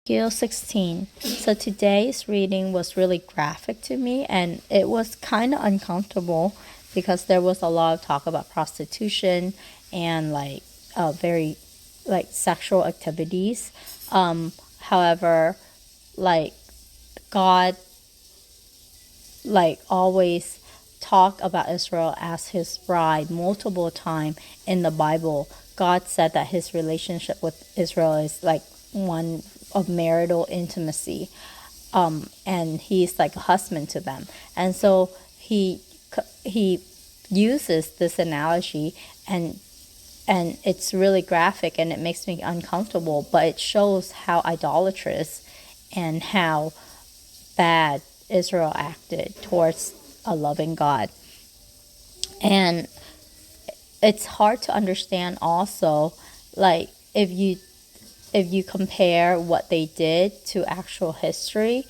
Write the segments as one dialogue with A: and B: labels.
A: Ezekiel 16. So today's reading was really graphic to me, and it was kind of uncomfortable because there was a lot of talk about prostitution and very sexual activities. However, like God always talk about Israel as his bride multiple times in the Bible. God said that his relationship with Israel is like one of marital intimacy, and he's like a husband to them. And so he uses this analogy, and it's really graphic, and it makes me uncomfortable, but it shows how idolatrous and how bad Israel acted towards a loving God. And it's hard to understand also, like if you compare what they did to actual history,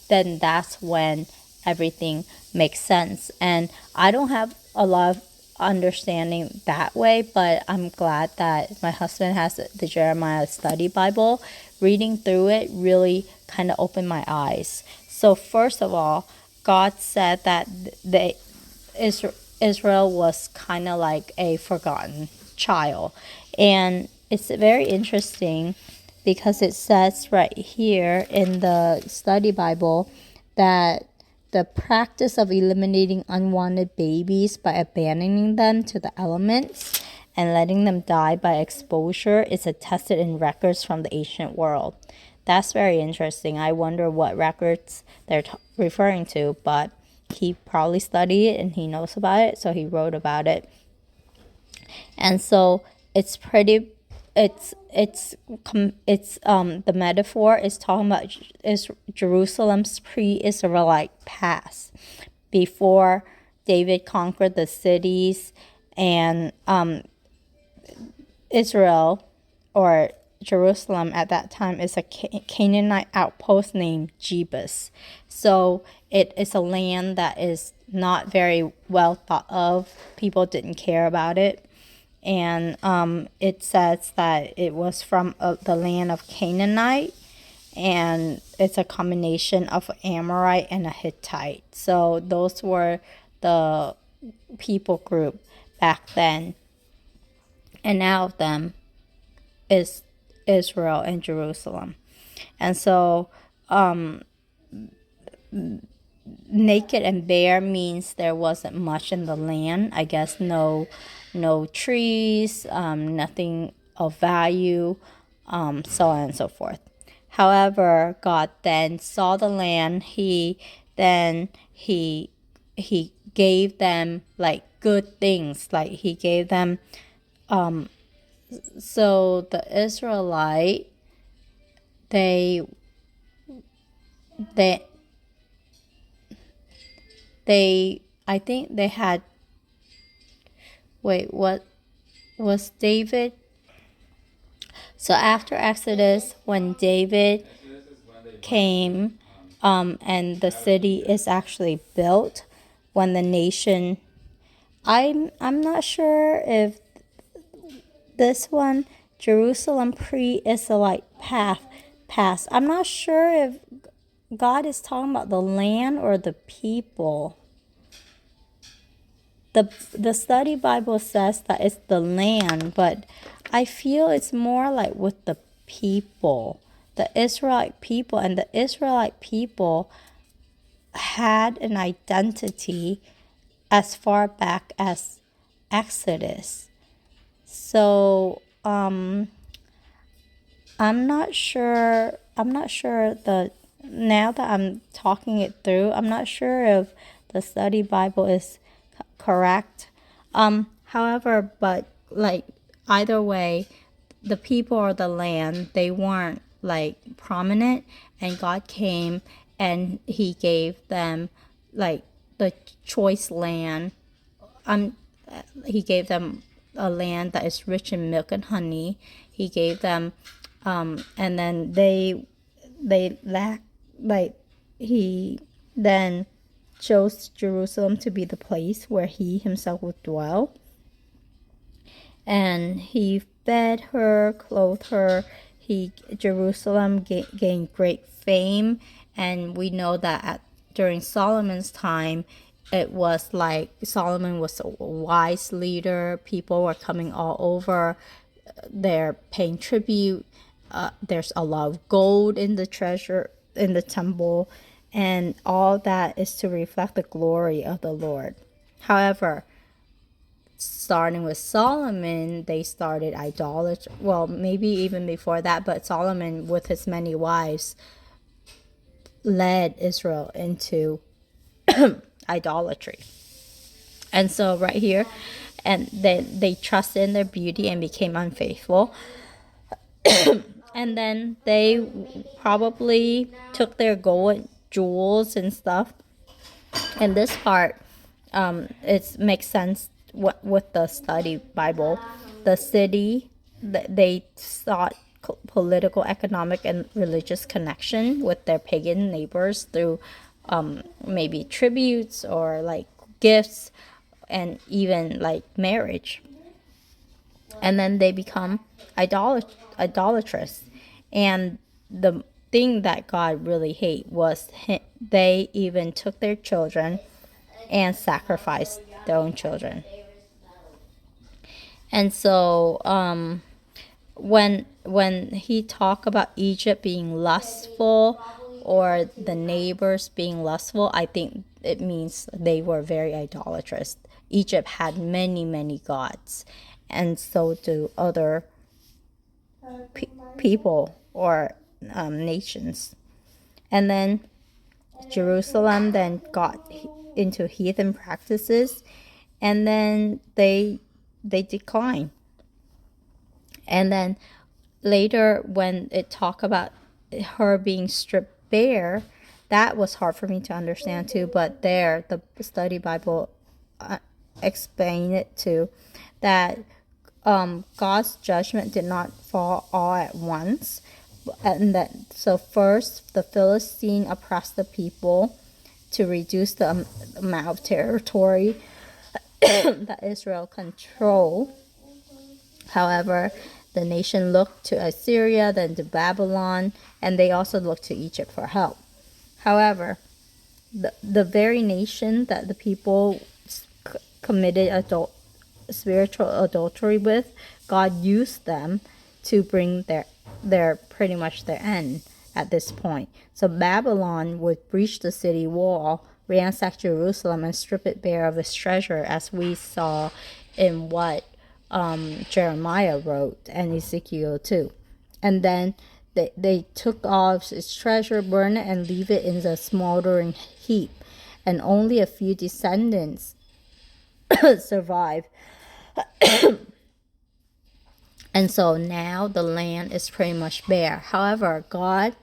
A: then that's when everything makes sense. And I don't have a lot of understanding that way, but I'm glad that my husband has the Jeremiah Study Bible. Reading through it really kind of opened my eyes. So first of all, God said that Israel was kind of like a forgotten child. And it's very interesting because it says right here in the study Bible that the practice of eliminating unwanted babies by abandoning them to the elements and letting them die by exposure is attested in records from the ancient world. That's very interesting. I wonder what records they're referring to, but he probably studied it and he knows about it, so he wrote about it. And so it's pretty. The metaphor is talking about Jerusalem's pre-Israelite past, before David conquered the cities, and Israel, or Jerusalem at that time, is a Canaanite outpost named Jebus. So it is a land that is not very well thought of. People didn't care about it. And it says that it was from the land of Canaanite, and it's a combination of Amorite and a Hittite. So those were the people group back then. And now of them is Israel and Jerusalem. And so naked and bare means there wasn't much in the land. I guess no trees, nothing of value, so on and so forth. However, God then saw the land. He gave them like good things. Like he gave them so the Israelite, they I think they had, what was David? So after Exodus, when David came, and the city is actually built, when the nation, I'm not sure if this one, Jerusalem pre-Israelite past. I'm not sure if God is talking about the land or the people. The study Bible says that it's the land, but I feel it's more like with the people, the Israelite people. And the Israelite people had an identity as far back as Exodus. So I'm not sure now that I'm talking it through, I'm not sure if the study Bible is correct. However, but like either way, the people or the land, they weren't like prominent, and God came and he gave them like the choice land. He gave them a land that is rich in milk and honey. He gave them, and then they lack, like he then chose Jerusalem to be the place where he himself would dwell. And he fed her, clothed her, Jerusalem gained great fame, and we know that during Solomon's time, it was like Solomon was a wise leader. People were coming all over. They're paying tribute. There's a lot of gold in the treasure in the temple, and all that is to reflect the glory of the Lord. However, starting with Solomon, they started idolatry. Well, maybe even before that, but Solomon, with his many wives, led Israel into idolatry. And so right here, and they trusted in their beauty and became unfaithful. And then they probably took their gold jewels and stuff. And this part, it makes sense with the study Bible. The city, they sought political, economic, and religious connection with their pagan neighbors through maybe tributes or like gifts and even like marriage. And then they become idolatrous. And the thing that God really hated was they even took their children and sacrificed their own children. And so when he talked about Egypt being lustful or the neighbors being lustful, I think it means they were very idolatrous. Egypt had many gods, and so do other people or nations. And then Jerusalem then got into heathen practices, and then they decline. And then later, when it talked about her being stripped bare, that was hard for me to understand too. But there, the study Bible explained it too, that God's judgment did not fall all at once, and that so first the Philistine oppressed the people to reduce the amount of territory that Israel controlled. However, the nation looked to Assyria, then to Babylon, and they also looked to Egypt for help. However, the very nation that the people committed spiritual adultery with, God used them to bring their pretty much their end at this point. So Babylon would breach the city wall, ransack Jerusalem, and strip it bare of its treasure, as we saw in what Jeremiah wrote and Ezekiel too. And then they took off its treasure, burn it, and leave it in the smoldering heap. And only a few descendants survive. And so now the land is pretty much bare. However, God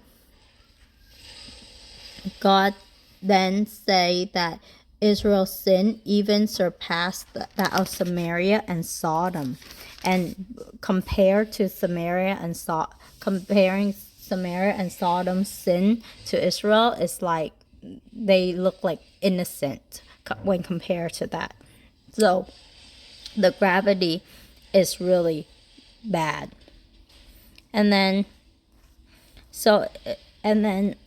A: then say that Israel's sin even surpassed that of Samaria and Sodom. And comparing Samaria and Sodom's sin to Israel, is like they look like innocent when compared to that. So the gravity is really bad. And then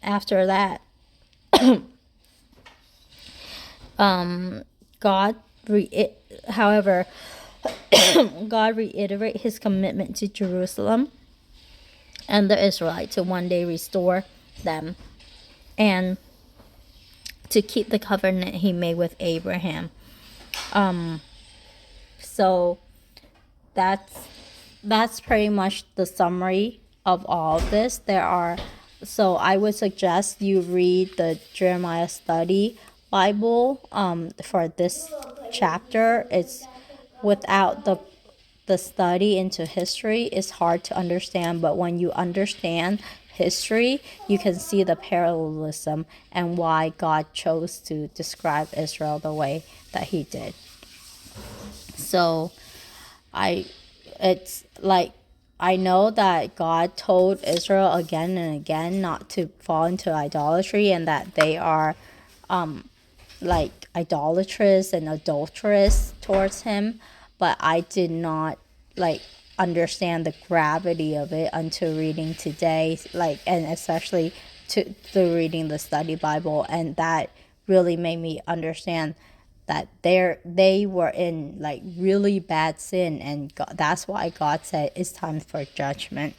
A: after that, God reiterate his commitment to Jerusalem and the Israelites to one day restore them and to keep the covenant he made with Abraham. So that's pretty much the summary of all of this. So I would suggest you read the Jeremiah Study Bible for this chapter. It's without the study into history, it's hard to understand, but when you understand history, you can see the parallelism and why God chose to describe Israel the way that he did. So it's like, I know that God told Israel again and again not to fall into idolatry, and that they are like idolatrous and adulterous towards him, but I did not understand the gravity of it until reading today, like, and especially to through reading the study Bible, and that really made me understand that they were in like really bad sin, and God, that's why God said it's time for judgment.